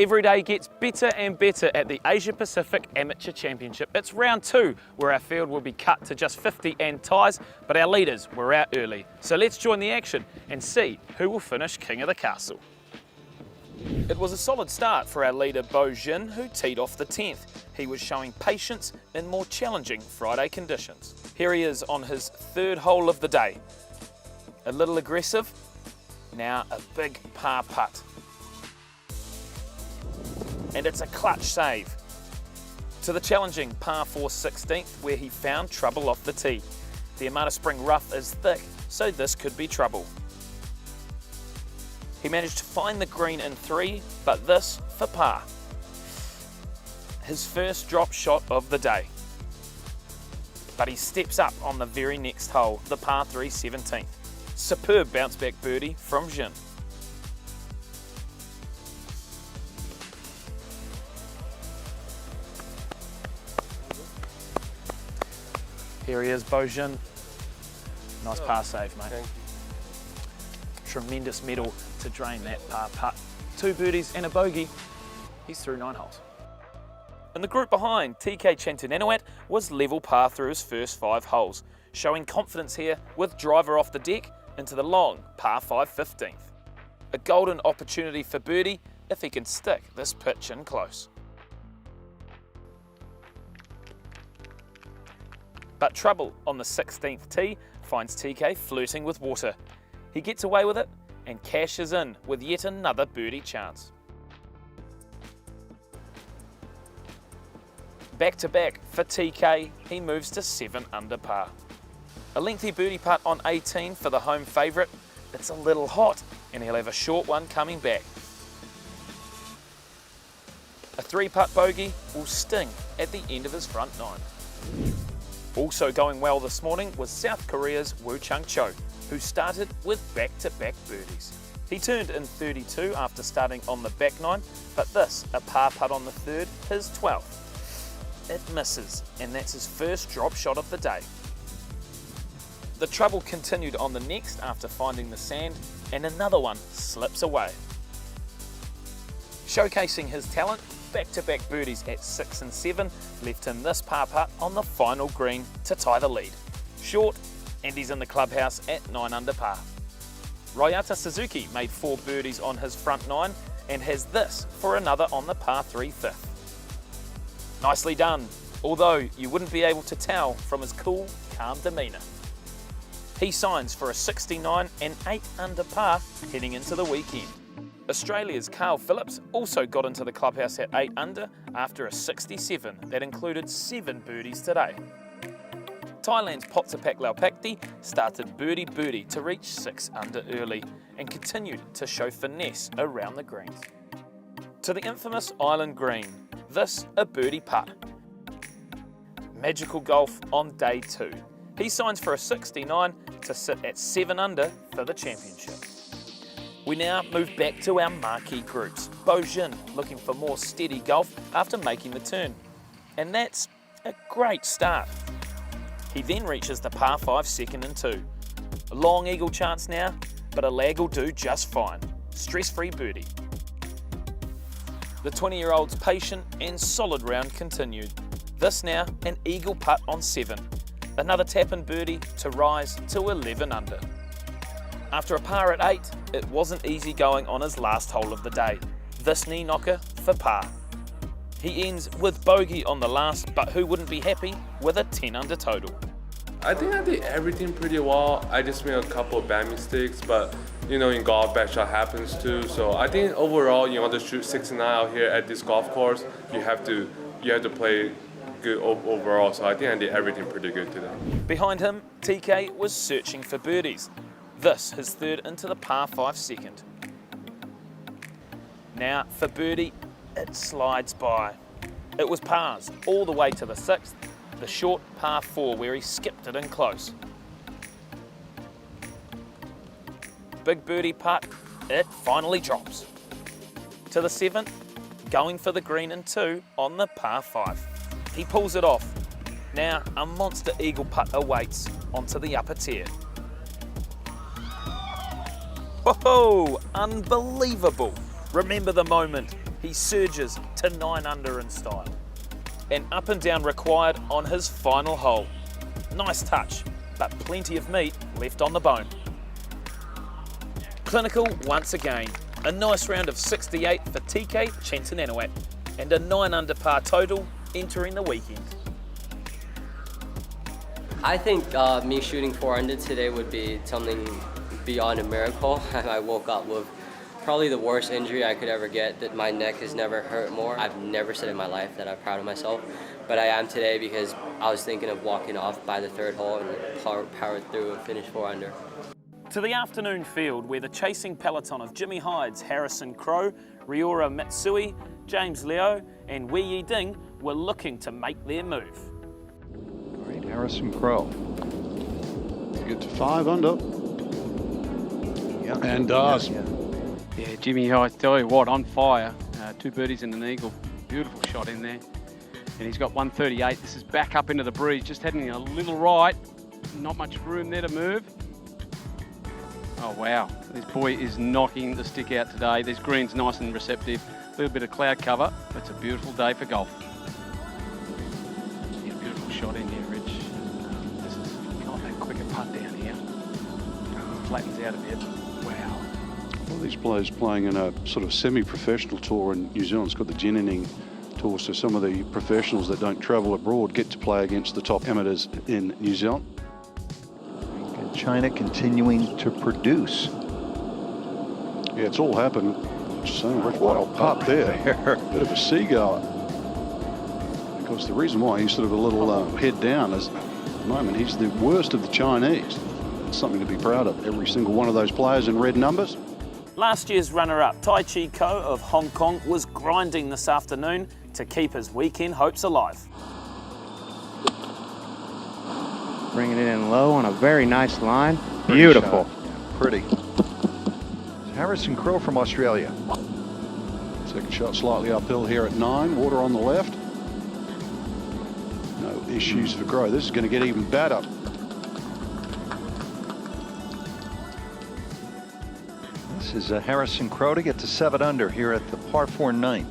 Every day gets better and better at the Asia Pacific Amateur Championship. It's round 2, where our field will be cut to just 50 and ties, but our leaders were out early. So let's join the action and see who will finish King of the Castle. It was a solid start for our leader Bo Jin, who teed off the 10th. He was showing patience in more challenging Friday conditions. Here he is on his 3rd hole of the day. A little aggressive, now a big par putt. And it's a clutch save. To the challenging par 4 16th, where he found trouble off the tee. The Amata spring rough is thick, so this could be trouble. He managed to find the green in 3, but this for par. His first drop shot of the day. But he steps up on the very next hole, the par 3 17th. Superb bounce back birdie from Jin. Here he is, Bo Jin. Nice par save, mate. Thank you. Tremendous medal to drain that par putt. 2 birdies and a bogey. He's through 9 holes. In the group behind, TK Chantananawat was level par through his first 5 holes, showing confidence here with driver off the deck into the long par 5 15th. A golden opportunity for birdie if he can stick this pitch in close. But trouble on the 16th tee finds TK flirting with water. He gets away with it and cashes in with yet another birdie chance. Back to back for TK, he moves to 7 under par. A lengthy birdie putt on 18 for the home favourite. It's a little hot and he'll have a short one coming back. A 3-putt bogey will sting at the end of his front 9. Also going well this morning was South Korea's Woo Chung Cho, who started with back-to-back birdies. He turned in 32 after starting on the back 9, but this, a par putt on the 3rd, his 12th. It misses, and that's his first drop shot of the day. The trouble continued on the next after finding the sand, and another one slips away. Showcasing his talent, back-to-back birdies at 6 and 7 left him this par putt on the final green to tie the lead. Short, and he's in the clubhouse at 9 under par. Ryota Suzuki made 4 birdies on his front 9 and has this for another on the par 3 5th. Nicely done, although you wouldn't be able to tell from his cool, calm demeanour. He signs for a 69 and 8 under par heading into the weekend. Australia's Carl Phillips also got into the clubhouse at 8 under after a 67 that included 7 birdies today. Thailand's Potsapak Laupakti started birdie to reach 6 under early and continued to show finesse around the greens. To the infamous Island Green, this a birdie putt. Magical golf on day 2. He signs for a 69 to sit at 7 under for the championship. We now move back to our marquee groups. Bo Jin looking for more steady golf after making the turn. And that's a great start. He then reaches the par 5 2nd and 2. A long eagle chance now, but a lag will do just fine. Stress-free birdie. The 20-year-old's patient and solid round continued. This now an eagle putt on 7. Another tap-in birdie to rise to 11 under. After a par at 8, it wasn't easy going on his last hole of the day. This knee knocker for par. He ends with bogey on the last, but who wouldn't be happy with a 10 under total? I think I did everything pretty well. I just made a couple of bad mistakes, but you know, in golf, bad shot happens too. So I think overall, you want to shoot 69 out here at this golf course, you have to play good overall. So I think I did everything pretty good today. Behind him, TK was searching for birdies. This his 3rd into the par 5 2nd. Now for birdie, it slides by. It was pars all the way to the 6th, the short par 4 where he skipped it in close. Big birdie putt, it finally drops. To the 7th, going for the green in 2 on the par 5. He pulls it off. Now a monster eagle putt awaits onto the upper tier. Whoa, unbelievable. Remember the moment. he surges to 9 under in style. And up and down required on his final hole. Nice touch, but plenty of meat left on the bone. Clinical once again. A nice round of 68 for TK Chentananawat and a 9 under par total entering the weekend. I think me shooting 4 under today would be something beyond a miracle. I woke up with probably the worst injury I could ever get, that my neck has never hurt more. I've never said in my life that I'm proud of myself, but I am today because I was thinking of walking off by the 3rd hole and powered through and finished 4 under. To the afternoon field where the chasing peloton of Jimmy Hydes, Harrison Crow, Ryora Mitsui, James Leo and Wei Yi Ding were looking to make their move. Great Harrison Crow. To get to 5 under. Yep. And does. Yeah, Jimmy Hyde, tell you what, on fire. 2 birdies and an eagle. Beautiful shot in there. And he's got 138. This is back up into the breeze, just heading a little right. Not much room there to move. Oh, wow. This boy is knocking the stick out today. This green's nice and receptive. A little bit of cloud cover. It's a beautiful day for golf. Yeah, beautiful shot in here, Rich. This is not that quicker putt down here. Flattens out a bit. Wow. Well, these players playing in a sort of semi-professional tour in New Zealand. It's got the Jennings tour, so some of the professionals that don't travel abroad get to play against the top amateurs in New Zealand. China continuing to produce. Yeah, it's all happened. Just saying, Rick, what a putt there. Bit of a seagull. Because the reason why he's sort of a little head down is at the moment he's the worst of the Chinese. It's something to be proud of. Every single one of those players in red numbers. Last year's runner-up Tai Chi Ko of Hong Kong was grinding this afternoon to keep his weekend hopes alive. Bringing it in low on a very nice line. Beautiful. Pretty. Harrison Crow from Australia. Second shot slightly uphill here at 9. Water on the left. No issues for Crow. This is going to get even better. This is Harrison Crow to get to 7 under here at the par 4 9th.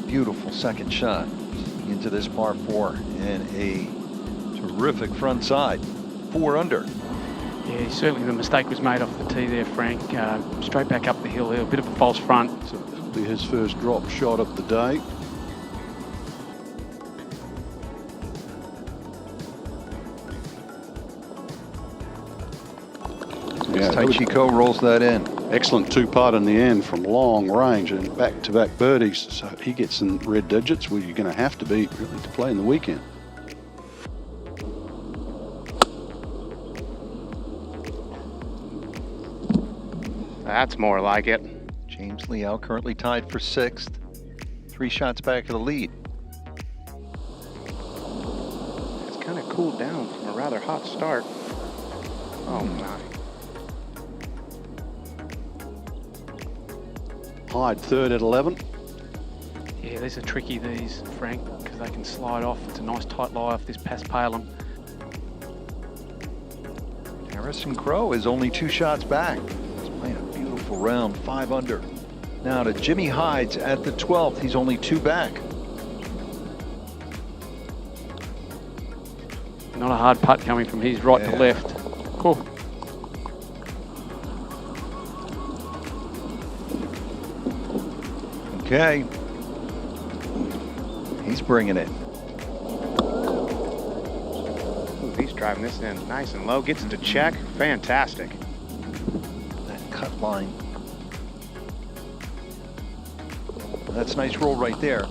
Beautiful second shot into this par 4 and a terrific front side. 4 under. Yeah, certainly the mistake was made off the tee there, Frank. Straight back up the hill there, a bit of a false front. So that'll be his first drop shot of the day. Yeah, Tai Chi Ko rolls that in. Excellent 2-putt in the end from long range and back-to-back birdies. So he gets in red digits where you're going to have to be really to play in the weekend. That's more like it. James Liao currently tied for 6th. 3 shots back of the lead. It's kind of cooled down from a rather hot start. Oh my. Hyde third at 11. Yeah, these are tricky, these, Frank, because they can slide off. It's a nice tight lie off this Paspalum. Harrison Crow is only 2 shots back. He's playing a beautiful round, 5 under. Now to Jimmy Hydes at the 12th. He's only 2 back. Not a hard putt coming from his right to left. Cool. Okay. He's bringing it. Ooh, he's driving this in nice and low. Gets it to check. Fantastic. That cut line. That's a nice roll right there.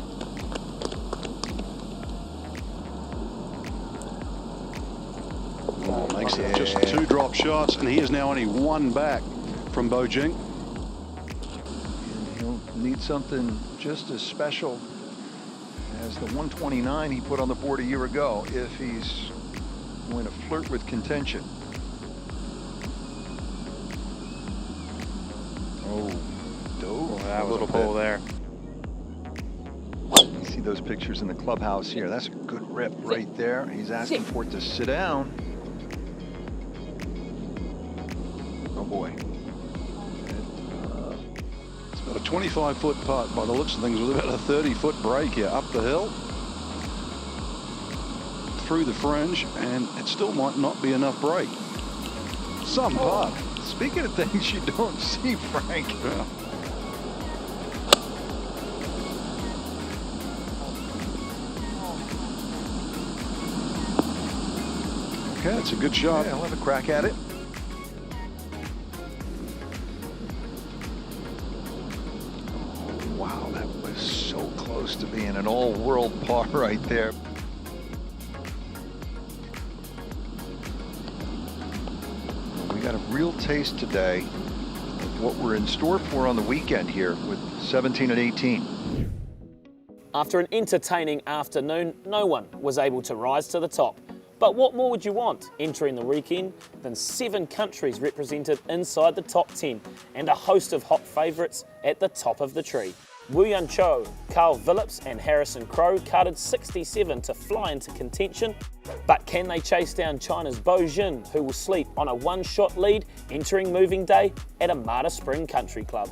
Oh, makes it just 2 drop shots, and he is now only 1 back from Bo Jing. He'll need something just as special as the 129 he put on the board a year ago if he's going to flirt with contention. Oh, dove That a was little a pull bit. there. You see those pictures in the clubhouse here. That's a good rip right there. He's asking for it to sit down. Oh boy. 25-foot putt by the looks of things with about a 30-foot break here up the hill, through the fringe, and it still might not be enough break. Some putt. Speaking of things you don't see, Frank. Yeah. Okay, it's a good shot. Yeah, I'll have a crack at it. Wow, that was so close to being an all-world par right there. We got a real taste today of what we're in store for on the weekend here with 17 and 18. After an entertaining afternoon, no one was able to rise to the top. But what more would you want entering the weekend than 7 countries represented inside the top 10 and a host of hot favourites at the top of the tree? Wu Yun Cho, Carl Phillips and Harrison Crow carded 67 to fly into contention, but can they chase down China's Bo Jin, who will sleep on a one-shot lead entering moving day at Amata Spring Country Club?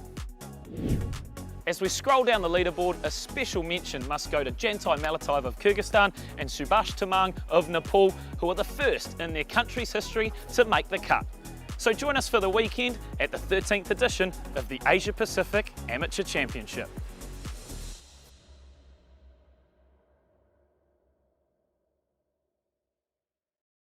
As we scroll down the leaderboard, a special mention must go to Jantai Malataev of Kyrgyzstan and Subhash Tamang of Nepal, who are the first in their country's history to make the cut. So join us for the weekend at the 13th edition of the Asia Pacific Amateur Championship.